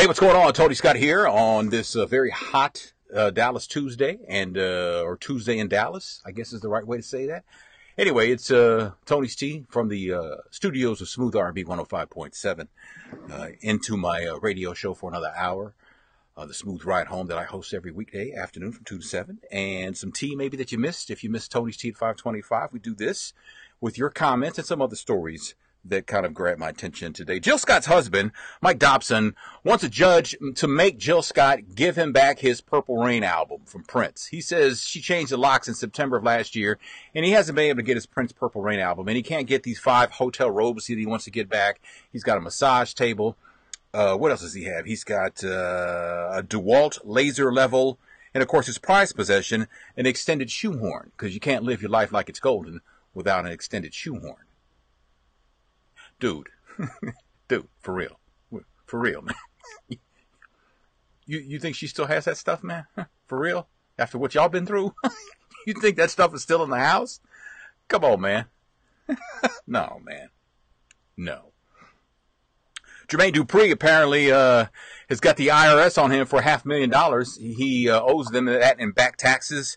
Hey, what's going on? Tony Scott here on this very hot Dallas Tuesday, and or Tuesday in Dallas, I guess is the right way to say that. Anyway, it's Tony's Tea from the studios of Smooth R&B 105.7 into my radio show for another hour. The Smooth Ride Home that I host every weekday afternoon from 2 to 7. And some tea maybe that you missed. If you missed Tony's Tea at 525, we do this with your comments and some other stories that kind of grabbed my attention today. Jill Scott's husband, Mike Dobson, wants a judge to make Jill Scott give him back his Purple Rain album from Prince. He says she changed the locks in September of last year, and he hasn't been able to get his Prince Purple Rain album, and he can't get these 5 hotel robes that he wants to get back. He's got a massage table. What else does he have? He's got a DeWalt laser level, and of course his prized possession, an extended shoehorn, because you can't live your life like it's golden without an extended shoehorn. Dude, for real, man. You think she still has that stuff, man? For real? After what y'all been through? You think that stuff is still in the house? Come on, man. No, man. No. Jermaine Dupri apparently has got the IRS on him for $500,000. He owes them that in back taxes.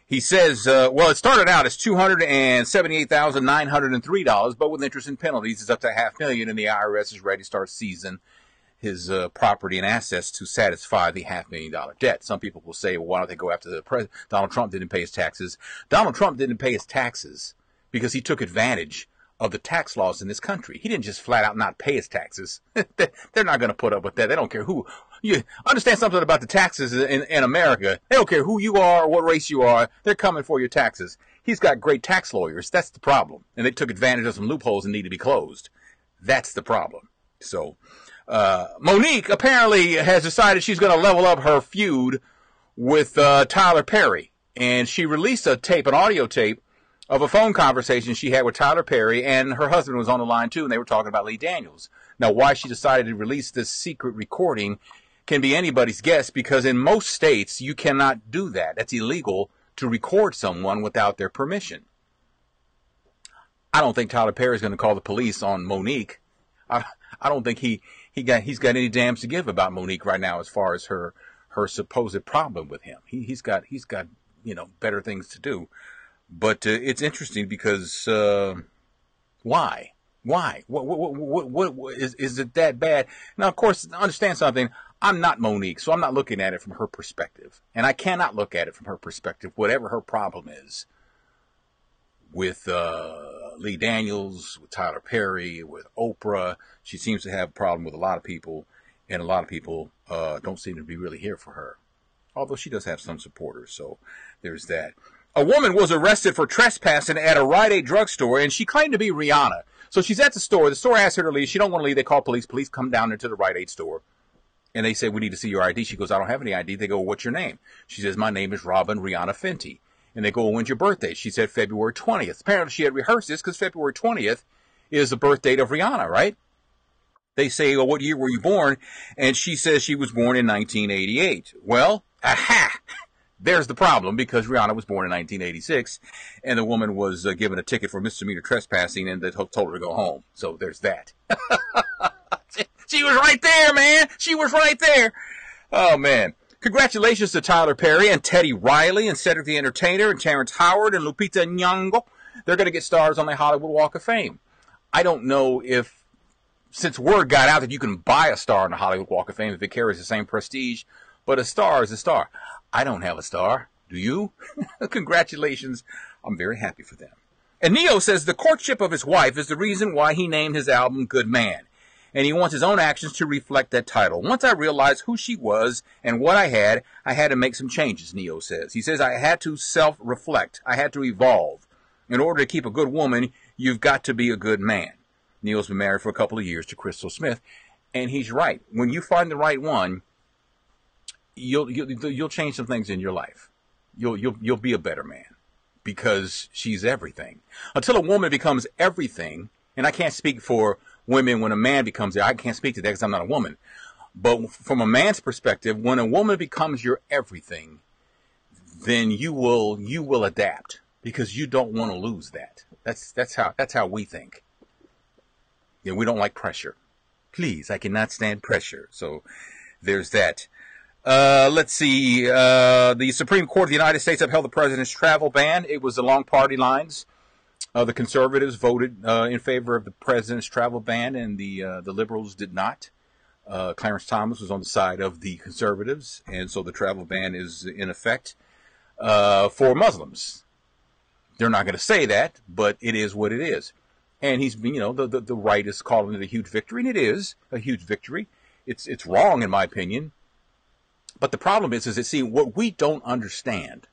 He says, well, it started out as $278,903, but with interest and penalties, it's up to $500,000, and the IRS is ready to start seizing his property and assets to satisfy the $500,000 debt. Some people will say, well, why don't they go after the president? Donald Trump didn't pay his taxes. Donald Trump didn't pay his taxes because he took advantage of the tax laws in this country. He didn't just flat out not pay his taxes. They're not going to put up with that. They don't care who. You understand something about the taxes in America. They don't care who you are or what race you are. They're coming for your taxes. He's got great tax lawyers. That's the problem. And they took advantage of some loopholes and need to be closed. That's the problem. So, Monique apparently has decided she's going to level up her feud with Tyler Perry. And she released a tape, an audio tape, of a phone conversation she had with Tyler Perry, and her husband was on the line too, and they were talking about Lee Daniels. Now, why she decided to release this secret recording can be anybody's guess, because in most states, you cannot do that. That's illegal to record someone without their permission. I don't think Tyler Perry is going to call the police on Monique. I don't think he's got any damns to give about Monique right now as far as her supposed problem with him. He's got better things to do. But it's interesting because why? Why? What is it that bad? Now, of course, understand something. I'm not Monique, so I'm not looking at it from her perspective. And I cannot look at it from her perspective, whatever her problem is with Lee Daniels, with Tyler Perry, with Oprah. She seems to have a problem with a lot of people, and a lot of people don't seem to be really here for her. Although she does have some supporters, so there's that. A woman was arrested for trespassing at a Rite Aid drugstore, and she claimed to be Rihanna. So she's at the store. The store asked her to leave. She don't want to leave. They call police. Police come down there to the Rite Aid store. And they say, we need to see your ID. She goes, I don't have any ID. They go, what's your name? She says, my name is Robin Rihanna Fenty. And they go, when's your birthday? She said, February 20th. Apparently she had rehearsed this because February 20th is the birth date of Rihanna, right? They say, well, what year were you born? And she says she was born in 1988. Well, aha! There's the problem, because Rihanna was born in 1986, and the woman was given a ticket for misdemeanor trespassing, and they told her to go home. So there's that. She was right there, man. She was right there. Oh, man. Congratulations to Tyler Perry and Teddy Riley and Cedric the Entertainer and Terrence Howard and Lupita Nyong'o. They're going to get stars on the Hollywood Walk of Fame. I don't know if, since word got out that you can buy a star on the Hollywood Walk of Fame if it carries the same prestige, but a star is a star. I don't have a star. Do you? Congratulations. I'm very happy for them. And Neo says the courtship of his wife is the reason why he named his album Good Man. And he wants his own actions to reflect that title. Once I realized who she was and what I had to make some changes, Neo says. He says I had to self-reflect. I had to evolve. In order to keep a good woman, you've got to be a good man. Neo's been married for a couple of years to Crystal Smith. And he's right. When you find the right one, you'll change some things in your life. You'll be a better man, because she's everything. Until a woman becomes everything, and I can't speak for women when a man becomes it. I can't speak to that because I'm not a woman. But from a man's perspective, when a woman becomes your everything, then you will adapt, because you don't want to lose that. That's how we think. We don't like pressure. Please, I cannot stand pressure. So there's that. Let's see. The Supreme Court of the United States upheld the president's travel ban. It was along party lines. The conservatives voted in favor of the president's travel ban, and the liberals did not. Clarence Thomas was on the side of the conservatives, and so the travel ban is in effect for Muslims. They're not going to say that, but it is what it is. And he's, the right is calling it a huge victory, and it is a huge victory. It's wrong in my opinion. But the problem is that, see, what we don't understand,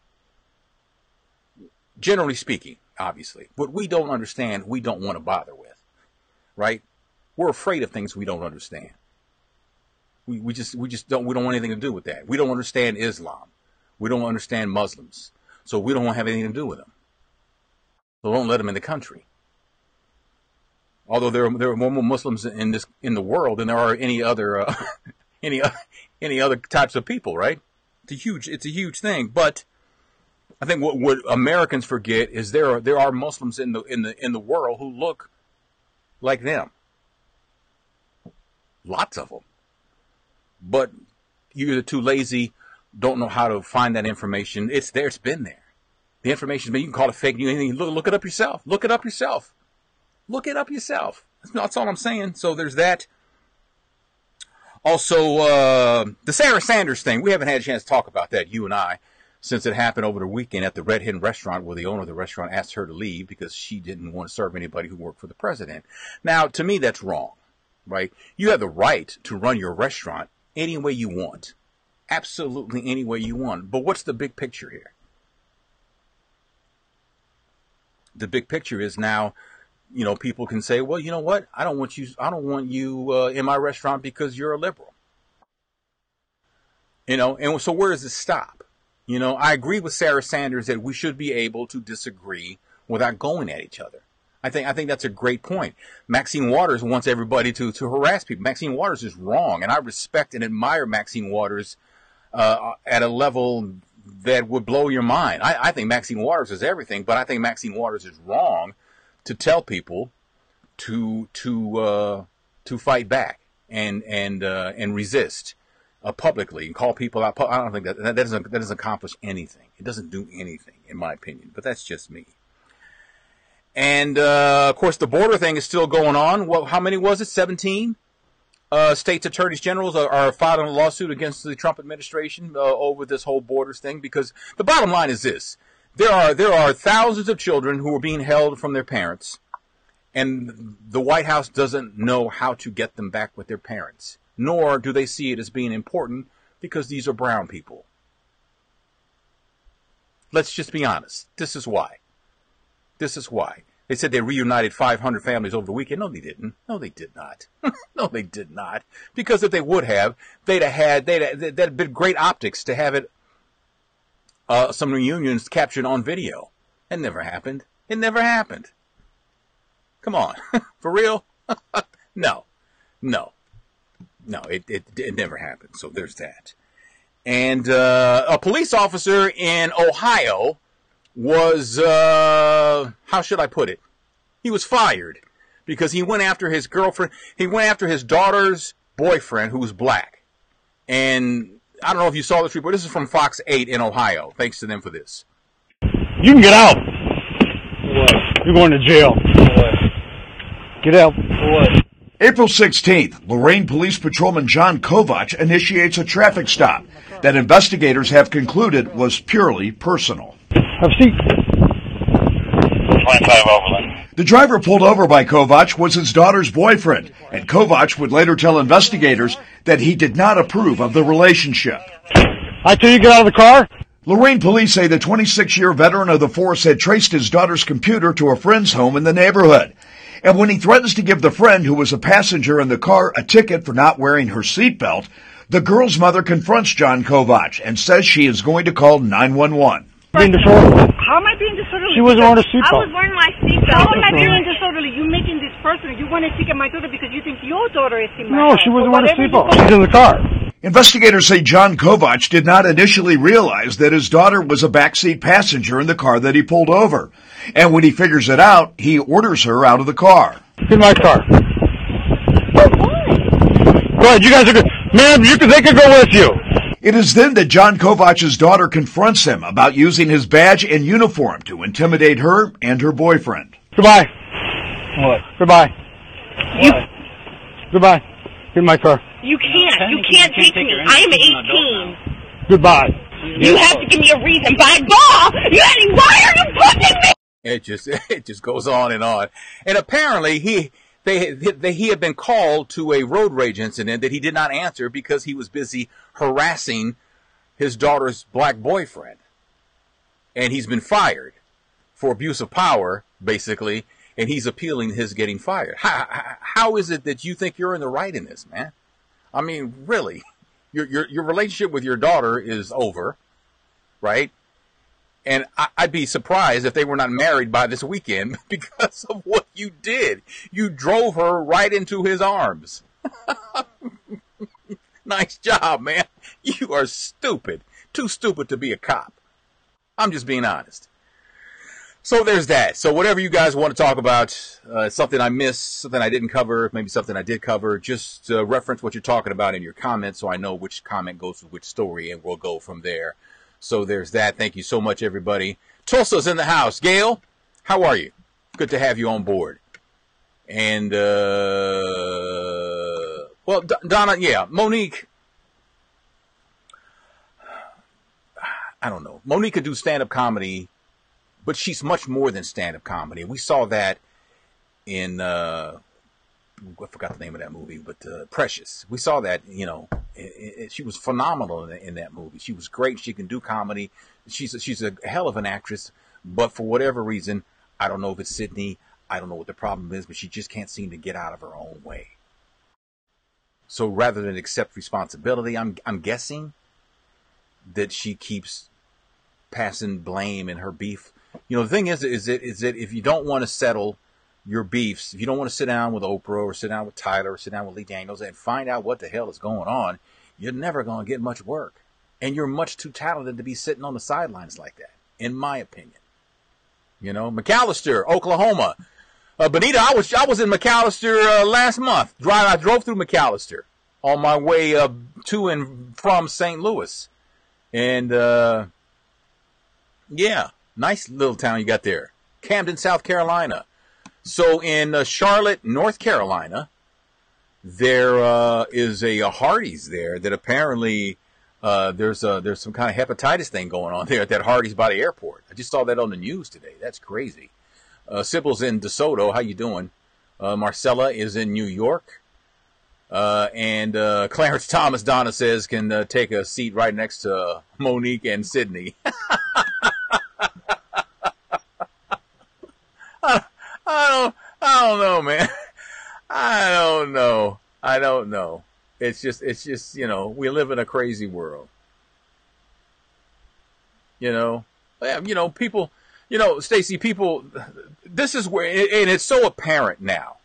generally speaking, obviously, what we don't understand, we don't want to bother with, right? We're afraid of things we don't understand. We just don't want anything to do with that. We don't understand Islam. We don't understand Muslims. So we don't want to have anything to do with them. So don't let them in the country. Although there are more Muslims in the world than there are any other any other types of people, right? It's a huge thing. But I think what Americans forget is there are Muslims in the world who look like them. Lots of them. But you're either too lazy, don't know how to find that information. It's there. It's been there. The information's been. You can call it fake news. Look it up yourself. Look it up yourself. Look it up yourself. That's all I'm saying. So there's that. Also, the Sara Sanders thing. We haven't had a chance to talk about that, you and I, since it happened over the weekend at the Red Hen restaurant, where the owner of the restaurant asked her to leave because she didn't want to serve anybody who worked for the president. Now, to me, that's wrong, right? You have the right to run your restaurant any way you want. Absolutely any way you want. But what's the big picture here? The big picture is now, people can say, well, you know what? I don't want you in my restaurant because you're a liberal. And so where does it stop? I agree with Sara Sanders that we should be able to disagree without going at each other. I think that's a great point. Maxine Waters wants everybody to harass people. Maxine Waters is wrong, and I respect and admire Maxine Waters at a level that would blow your mind. I think Maxine Waters is everything, but I think Maxine Waters is wrong to tell people to fight back and resist publicly and call people out. I don't think that doesn't accomplish anything. It doesn't do anything, in my opinion. But that's just me. And of course, the border thing is still going on. Well, how many was it? 17 states attorneys generals are filing a lawsuit against the Trump administration over this whole borders thing. Because the bottom line is this: there are thousands of children who are being held from their parents, and the White House doesn't know how to get them back with their parents, nor do they see it as being important because these are brown people. Let's just be honest. This is why. They said they reunited 500 families over the weekend. No, they didn't. No, they did not. No, they did not. Because if they would have, that'd have been great optics to have it, some reunions captured on video. It never happened. It never happened. Come on. For real? No, it never happened. So there's that. And a police officer in Ohio was, how should I put it? He was fired because he went after his girlfriend. He went after his daughter's boyfriend, who was black. And I don't know if you saw this report. This is from Fox 8 in Ohio. Thanks to them for this. You can get out. What? You're going to jail. What? Get out. What? April 16th, Lorain Police Patrolman John Kovach initiates a traffic stop that investigators have concluded was purely personal. Have a seat. 25 Overland. The driver pulled over by Kovach was his daughter's boyfriend, and Kovach would later tell investigators that he did not approve of the relationship. I tell you, get out of the car. Lorain police say the 26-year veteran of the force had traced his daughter's computer to a friend's home in the neighborhood. And when he threatens to give the friend who was a passenger in the car a ticket for not wearing her seatbelt, the girl's mother confronts John Kovach and says she is going to call 911. Being disorderly. How am I being disorderly? She wasn't wearing a I seatbelt. was wearing my seatbelt. How am I being disorderly? You making this personal. You want to ticket my daughter because you think your daughter is in my No, house. she wasn't So wearing a whatever seatbelt. She's in the car. Investigators say John Kovach did not initially realize that his daughter was a backseat passenger in the car that he pulled over. And when he figures it out, he orders her out of the car. In my car. Go ahead, you guys are good. Ma'am, they could go with you. It is then that John Kovach's daughter confronts him about using his badge and uniform to intimidate her and her boyfriend. Goodbye. What? Goodbye. You, Goodbye. Get in my car. you can't. You can't take me. I am 18. Goodbye. You have to give me a reason. By God! Why are you pushing me? It just goes on. And apparently he had been called to a road rage incident that he did not answer because he was busy harassing his daughter's black boyfriend. And he's been fired for abuse of power, basically, and he's appealing his getting fired. How is it that you think you're in the right in this, man? I mean, really, your relationship with your daughter is over, right? And I'd be surprised if they were not married by this weekend because of what you did. You drove her right into his arms. Nice job, man. You are stupid. Too stupid to be a cop. I'm just being honest. So there's that. So whatever you guys want to talk about, something I missed, something I didn't cover, maybe something I did cover, just reference what you're talking about in your comments so I know which comment goes with which story, and we'll go from there. So there's that. Thank you so much, everybody. Tulsa's in the house. Gail, how are you? Good to have you on board. And, well, Donna, yeah, Monique, I don't know. Monique could do stand-up comedy, but she's much more than stand-up comedy. We saw that in, I forgot the name of that movie, but Precious. We saw that, you know, she was phenomenal in that movie. She was great. She can do comedy. She's a hell of an actress, but for whatever reason, I don't know if it's Sydney. I don't know what the problem is, but she just can't seem to get out of her own way. So rather than accept responsibility, I'm guessing that she keeps passing blame in her beef. You know, the thing is that if you don't want to settle your beefs, if you don't want to sit down with Oprah or sit down with Tyler or sit down with Lee Daniels and find out what the hell is going on, you're never going to get much work. And you're much too talented to be sitting on the sidelines like that, in my opinion. You know, McAllister, Oklahoma. Benita, I was in McAllister last month. I drove through McAllister on my way to and from St. Louis. And, yeah, nice little town you got there. Camden, South Carolina. So in Charlotte, North Carolina, there is a Hardee's there that apparently there's some kind of hepatitis thing going on there at that Hardee's by the airport. I just saw that on the news today. That's crazy. Sybil's in DeSoto. How you doing? Marcella is in New York. And Clarence Thomas, Donna says, can take a seat right next to Monique and Sydney. I don't know, man. I don't know. It's just, you know, we live in a crazy world. You know, people, Stacey, people, this is where, and it's so apparent now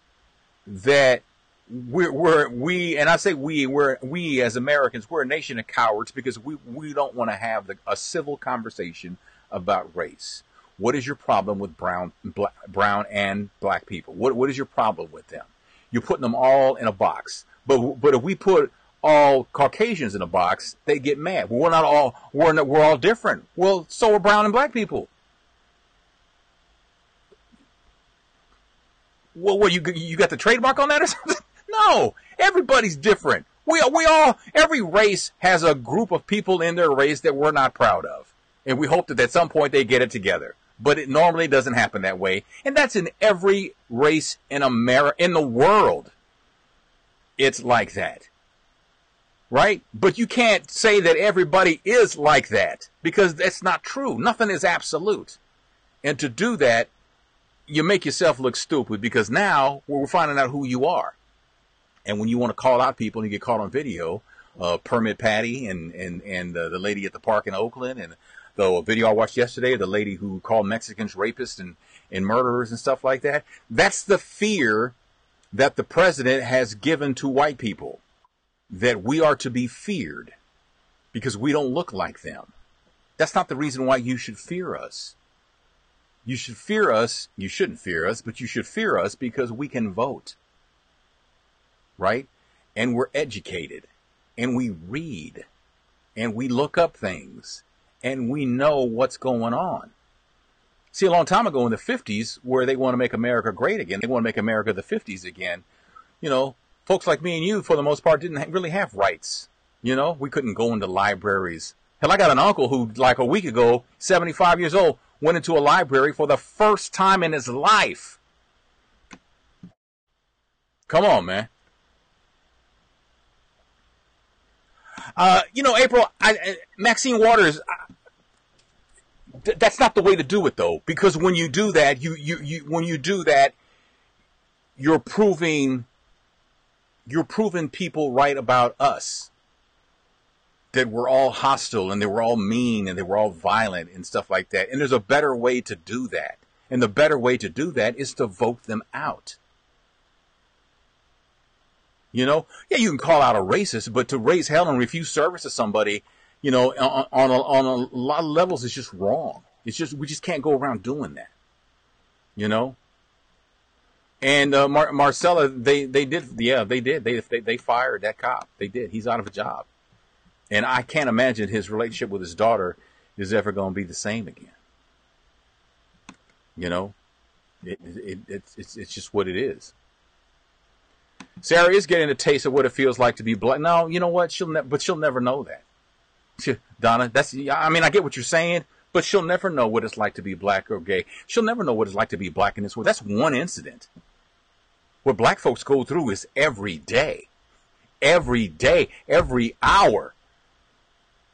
that we, and I say we as Americans, we're a nation of cowards because we don't want to have a civil conversation about race. What is your problem with brown and black people? What is your problem with them? You're putting them all in a box. But if we put all Caucasians in a box, they get mad. We're all different. Well, so are brown and black people. Well, what, you got the trademark on that or something? No, everybody's different. Every race has a group of people in their race that we're not proud of. And we hope that at some point they get it together. But it normally doesn't happen that way. And that's in every race in the world. It's like that. Right? But you can't say that everybody is like that because that's not true. Nothing is absolute. And to do that, you make yourself look stupid because now we're finding out who you are. And when you want to call out people and you get caught on video, Permit Patty and the lady at the park in Oakland, and the video I watched yesterday, the lady who called Mexicans rapists and murderers and stuff like that, that's the fear that the president has given to white people, that we are to be feared because we don't look like them. That's not the reason why you should fear us. You should fear us. You shouldn't fear us, but you should fear us because we can vote. Right? And we're educated. and we read and we look up things and we know what's going on. See, a long time ago in the 50s, where they want to make America great again, they want to make America the 50s again, you know, folks like me and you, for the most part, didn't really have rights. You know, we couldn't go into libraries. Hell, I got an uncle who, like a week ago, 75 years old, went into a library for the first time in his life. Come on, man. You know, April, Maxine Waters, that's not the way to do it, though, because when you do that, you're proving people right about us, that we're all hostile and they were all mean and they were all violent and stuff like that. And there's a better way to do that. And the better way to do that is to vote them out. You know, yeah, you can call out a racist, but to raise hell and refuse service to somebody, you know, on a lot of levels, is just wrong. It's just, we just can't go around doing that, you know. And Marcella, they did, yeah, they did. They fired that cop. They did. He's out of a job, and I can't imagine his relationship with his daughter is ever going to be the same again. You know, it's just what it is. Sarah is getting a taste of what it feels like to be black. No, you know what? She'll never know that. Donna, I mean, I get what you're saying, but she'll never know what it's like to be black or gay. She'll never know what it's like to be black in this world. That's one incident. What black folks go through is every day, every hour.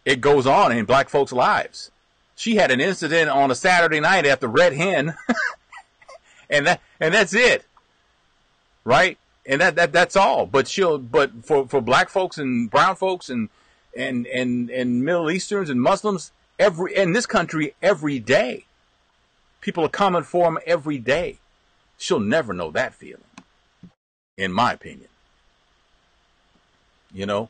It goes on in black folks' lives. She had an incident on a Saturday night at the Red Hen, and that's it, right? And that's all. But for black folks and brown folks and Middle Easterns and Muslims, in this country, every day, people are coming for them every day. She'll never know that feeling, in my opinion. You know?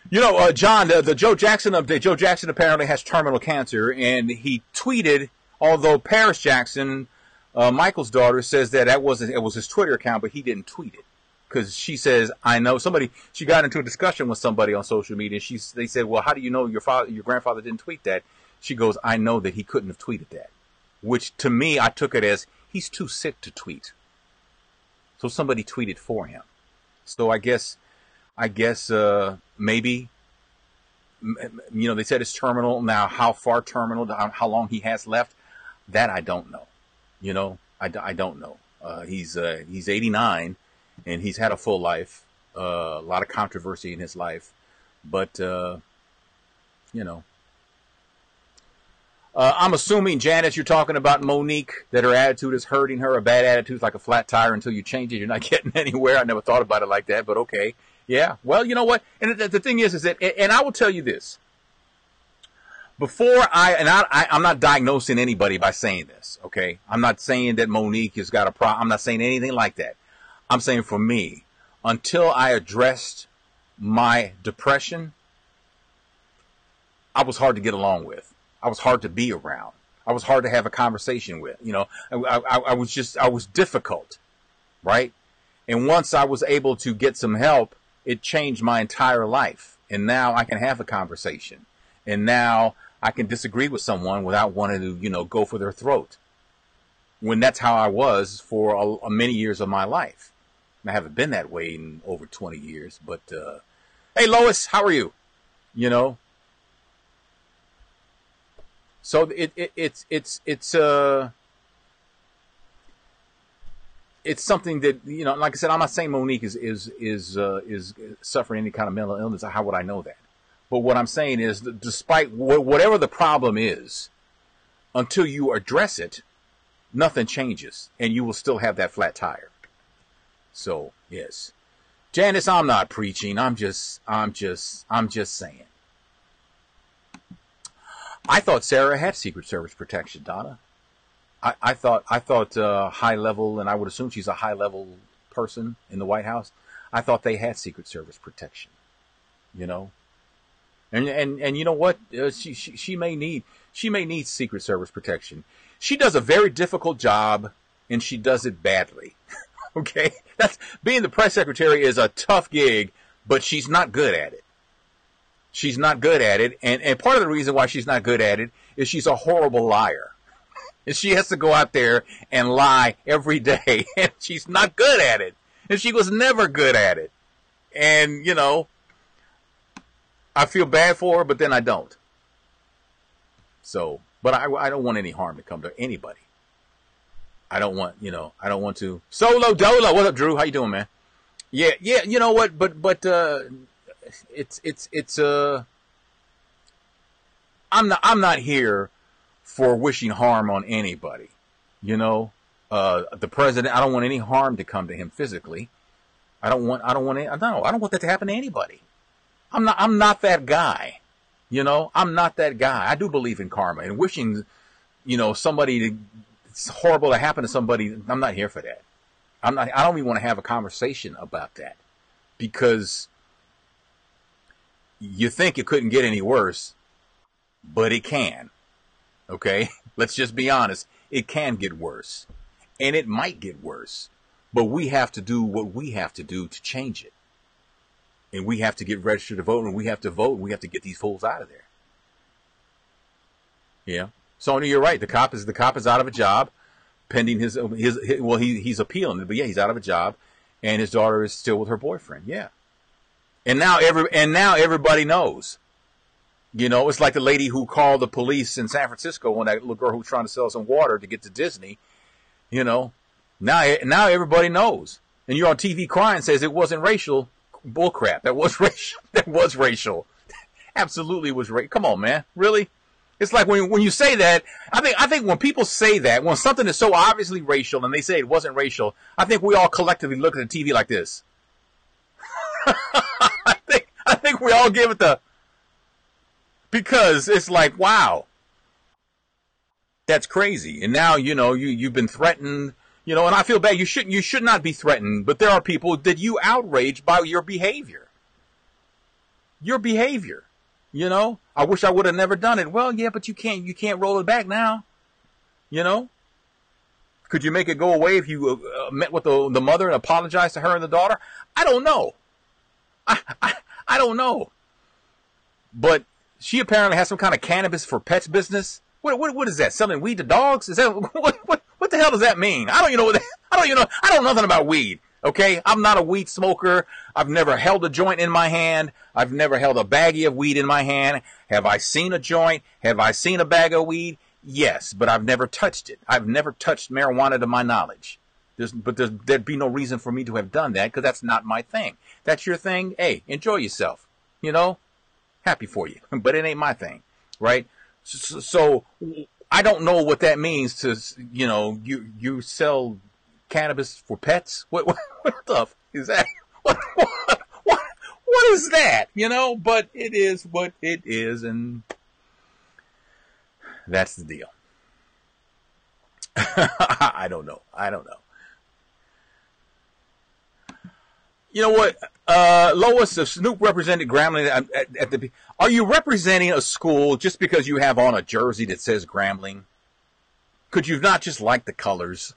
You know, John, the Joe Jackson update. Joe Jackson apparently has terminal cancer, and he tweeted, although Paris Jackson, Michael's daughter, says that it was his Twitter account, but he didn't tweet it. Because she says, I know she got into a discussion with somebody on social media. They said, well, how do you know your grandfather didn't tweet that? She goes, I know that he couldn't have tweeted that. Which, to me, I took it as, he's too sick to tweet. So somebody tweeted for him. So I guess, maybe, you know, they said it's terminal. Now, how far terminal, how long he has left, that I don't know. You know, I don't know. He's 89, and he's had a full life, a lot of controversy in his life, but, you know. I'm assuming, Janice, you're talking about Monique, that her attitude is hurting her. A bad attitude is like a flat tire. Until you change it, you're not getting anywhere. I never thought about it like that, but okay. Yeah, well, you know what? And the thing is that, and I will tell you this. I'm not diagnosing anybody by saying this, okay? I'm not saying that Monique has got a problem. I'm not saying anything like that. I'm saying for me, until I addressed my depression, I was hard to get along with. I was hard to be around. I was hard to have a conversation with. You know, I was difficult, right? And once I was able to get some help, it changed my entire life. And now I can have a conversation. And now I can disagree with someone without wanting to, you know, go for their throat. When that's how I was for many years of my life. I haven't been that way in over 20 years, but, hey, Lois, how are you? You know? So it's something that, you know, like I said, I'm not saying Monique is suffering any kind of mental illness. How would I know that? But what I'm saying is that despite whatever the problem is, until you address it, nothing changes, and you will still have that flat tire. So, yes. Janice, I'm not preaching. I'm just saying. I thought Sarah had Secret Service protection, Donna. I thought high level, and I would assume she's a high level person in the White House. I thought they had Secret Service protection, you know. And you know what? She may need Secret Service protection. She does a very difficult job, and she does it badly. Okay? Being the press secretary is a tough gig, but she's not good at it. She's not good at it. And part of the reason why she's not good at it is she's a horrible liar. And she has to go out there and lie every day. And she's not good at it. And she was never good at it. And, you know, I feel bad for her, but then I don't. So, but I don't want any harm to come to anybody. I don't want to. Solo Dolo. What up, Drew? How you doing, man? Yeah, you know what? But it's I'm not here for wishing harm on anybody. You know, the president, I don't want any harm to come to him physically. I don't want that to happen to anybody. I'm not that guy. You know, I'm not that guy. I do believe in karma and wishing, you know, it's horrible to happen to somebody. I'm not here for that. I don't even want to have a conversation about that, because you think it couldn't get any worse, but it can. Okay? Let's just be honest. It can get worse. And it might get worse. But we have to do what we have to do to change it. And we have to get registered to vote, and we have to vote, and we have to get these fools out of there. Yeah. Sonia, you're right. The cop is out of a job, pending he's appealing it, but yeah, he's out of a job, and his daughter is still with her boyfriend. Yeah. And now everybody knows. You know, it's like the lady who called the police in San Francisco on that little girl who was trying to sell some water to get to Disney. You know, now everybody knows. And you're on TV crying, says it wasn't racial. Bullcrap. That was racial. That was racial. Absolutely was racial. Come on, man. Really? It's like when you say that, I think when people say that, when something is so obviously racial and they say it wasn't racial, I think we all collectively look at the TV like this. I think we all give it because it's like, wow, that's crazy. And now, you know, you've been threatened, you know, and I feel bad. You should not be threatened, but there are people that you outrage by your behavior. Your behavior, you know, I wish I would have never done it. Well, yeah, but you can't roll it back now. You know, could you make it go away if you met with the mother and apologized to her and the daughter? I don't know. I don't know. But she apparently has some kind of cannabis for pets business. What is that? Selling weed to dogs? Is that what the hell does that mean? I don't know nothing about weed. Okay, I'm not a weed smoker. I've never held a joint in my hand. I've never held a baggie of weed in my hand. Have I seen a joint? Have I seen a bag of weed? Yes, but I've never touched it. I've never touched marijuana to my knowledge. There'd be no reason for me to have done that, because that's not my thing. That's your thing. Hey, enjoy yourself. You know, happy for you. But it ain't my thing, right? So I don't know what that means to, you know, you sell cannabis for pets. What the f is that? What is that? You know, but it is what it is, and that's the deal. I don't know. You know what, Lois, if Snoop represented Grambling are you representing a school just because you have on a jersey that says Grambling? Could you not just like the colors?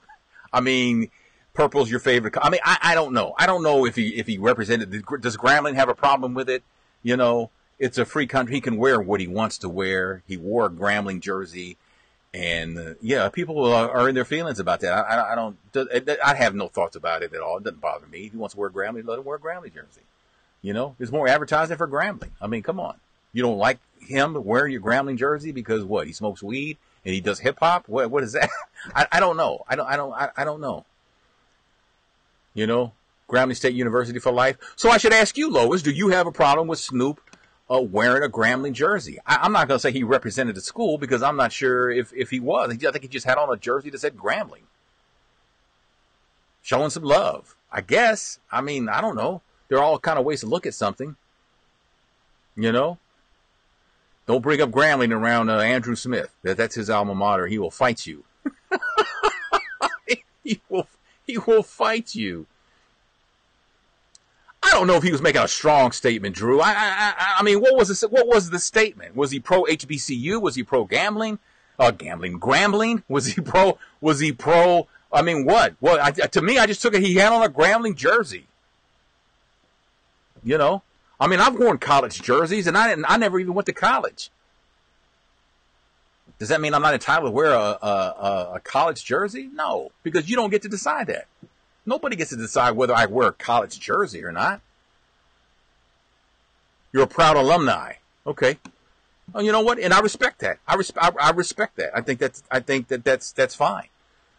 I mean, purple's your favorite. I mean, I don't know. I don't know if he represented. Does Grambling have a problem with it? You know, it's a free country. He can wear what he wants to wear. He wore a Grambling jersey. And yeah, people are in their feelings about that. I have no thoughts about it at all. It doesn't bother me. If he wants to wear Grambling, let him wear a Grambling jersey. You know, there's more advertising for Grambling. I mean, come on. You don't like him wearing your Grambling jersey because what? He smokes weed and he does hip hop. What is that? I don't know. I don't know. You know, Grambling State University for life. So I should ask you, Lois, do you have a problem with Snoop wearing a Grambling jersey? I'm not going to say he represented the school, because I'm not sure if he was. I think he just had on a jersey that said Grambling. Showing some love, I guess. I mean, I don't know. There are all kind of ways to look at something. You know? Don't bring up Grambling around Andrew Smith. That's his alma mater. He will fight you. He will fight you. I don't know if he was making a strong statement, Drew. I mean, what was the statement? Was he pro HBCU? Was he pro gambling? Grambling? Was he pro I mean, what? Well, to me, I just took it. He had on a Grambling jersey. You know, I mean, I've worn college jerseys, and I never even went to college. Does that mean I'm not entitled to wear a college jersey? No, because you don't get to decide that. Nobody gets to decide whether I wear a college jersey or not. You're a proud alumni. Okay. Well, you know what? And I respect that. I respect that. I think that's fine.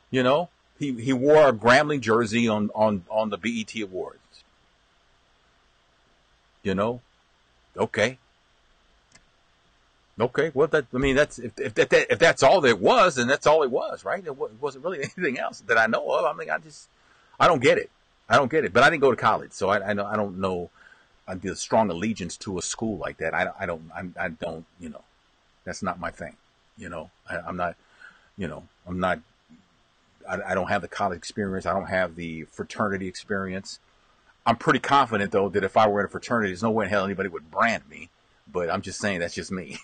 You know, he wore a Grambling jersey on the BET Awards. You know, okay. Okay, well, that's if that's all it was, then that's all it was, right? It wasn't really anything else that I know of. I mean, I don't get it. I don't get it. But I didn't go to college, so I don't know the strong allegiance to a school like that. I don't, you know, that's not my thing. You know, I'm not, you know, I don't have the college experience. I don't have the fraternity experience. I'm pretty confident though that if I were in a fraternity, there's no way in hell anybody would brand me. But I'm just saying that's just me.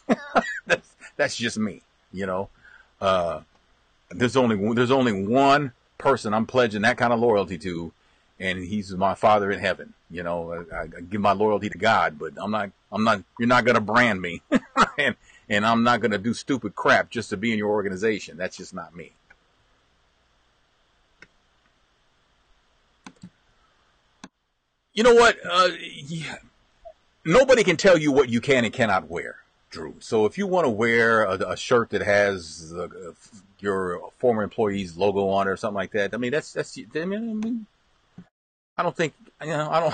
that's just me. You know, there's only one person I'm pledging that kind of loyalty to, and he's my Father in heaven. You know, I give my loyalty to God, but I'm not. You're not gonna brand me, and I'm not gonna do stupid crap just to be in your organization. That's just not me. You know what? Yeah. Nobody can tell you what you can and cannot wear, Drew. So if you want to wear a shirt that has your former employee's logo on it or something like that, I mean, that's. I mean, I don't think, you know,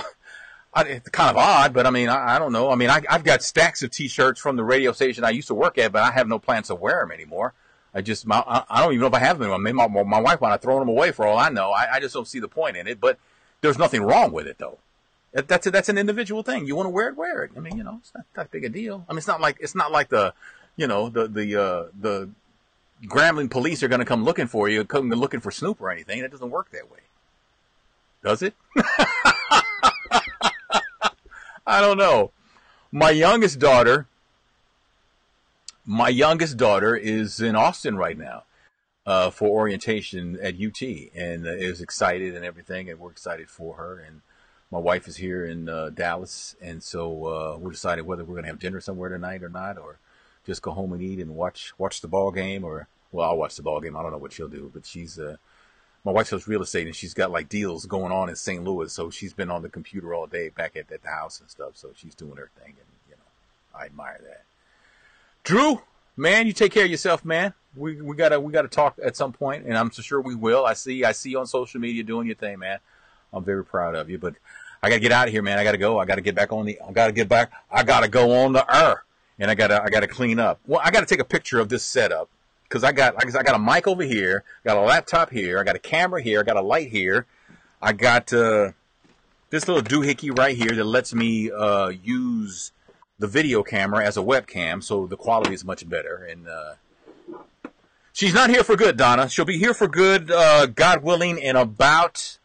it's kind of odd, but I mean, I don't know. I mean, I've got stacks of T-shirts from the radio station I used to work at, but I have no plans to wear them anymore. I don't even know if I have them. I mean, my wife might have thrown them away for all I know. I just don't see the point in it, but there's nothing wrong with it though. That's an individual thing. You want to wear it, wear it. I mean, you know, it's not that big a deal. I mean, it's not like the, you know, the Grambling police are going to come looking for you, come looking for Snoop or anything. It doesn't work that way. Does it? I don't know. My youngest daughter is in Austin right now, for orientation at UT and is excited and everything. And we're excited for her. And my wife is here in Dallas, and so we're deciding whether we're going to have dinner somewhere tonight or not, or just go home and eat and watch the ball game. Or, well, I'll watch the ball game. I don't know what she'll do, but my wife does real estate, and she's got like deals going on in St. Louis, so she's been on the computer all day back at the house and stuff. So she's doing her thing, and you know, I admire that. Drew, man, you take care of yourself, man. We gotta talk at some point, and I'm so sure we will. I see you on social media doing your thing, man. I'm very proud of you, but I gotta get out of here, man. I gotta go. I gotta get back. I gotta go on the air, and I gotta clean up. Well, I gotta take a picture of this setup because I got a mic over here, got a laptop here, I got a camera here, I got a light here, I got this little doohickey right here that lets me use the video camera as a webcam, so the quality is much better. And she's not here for good, Donna. She'll be here for good, God willing, in about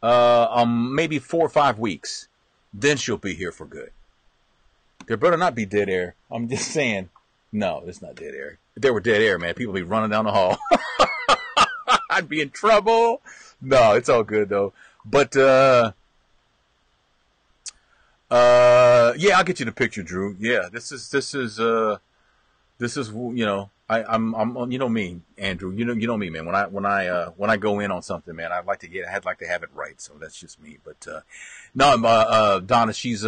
maybe 4 or 5 weeks. Then she'll be here for good. There better not be dead air. I'm just saying. No, it's not dead air. If there were dead air, man, people would be running down the hall. I'd be in trouble. No, it's all good though. But yeah, I'll get you the picture, Drew. Yeah, this is you know, I'm you know me, Andrew. You know me, man. When I go in on something, man, I'd like to have it right. So that's just me. But no, Donna, she's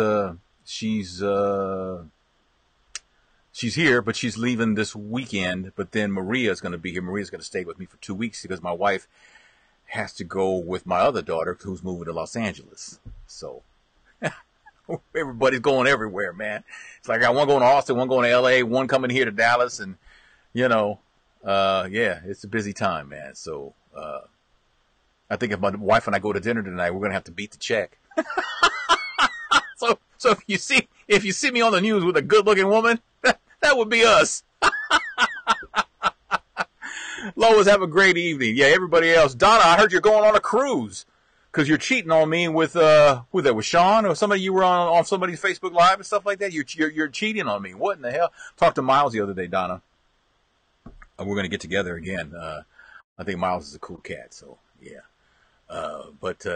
here, but she's leaving this weekend. But then Maria's going to be here. Maria's going to stay with me for 2 weeks because my wife has to go with my other daughter who's moving to Los Angeles. So everybody's going everywhere, man. It's like I got one going to Austin, one going to LA, one coming here to Dallas, and you know, yeah, it's a busy time, man. So I think if my wife and I go to dinner tonight, we're going to have to beat the check. So if you see me on the news with a good-looking woman, that would be us. Lois, have a great evening. Yeah, everybody else. Donna, I heard you're going on a cruise because you're cheating on me with with Sean or somebody. You were on somebody's Facebook Live and stuff like that. You're cheating on me. What in the hell? Talked to Miles the other day, Donna. We're going to get together again. I think Miles is a cool cat. So yeah.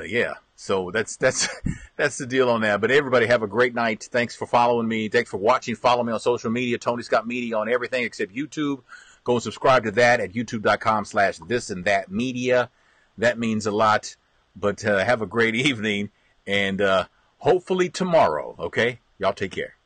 Yeah. So that's the deal on that. But everybody have a great night. Thanks for following me. Thanks for watching. Follow me on social media. Tony Scott Media on everything except YouTube. Go and subscribe to that at youtube.com/thisandthatmedia. That means a lot. But have a great evening and hopefully tomorrow. Okay, y'all take care.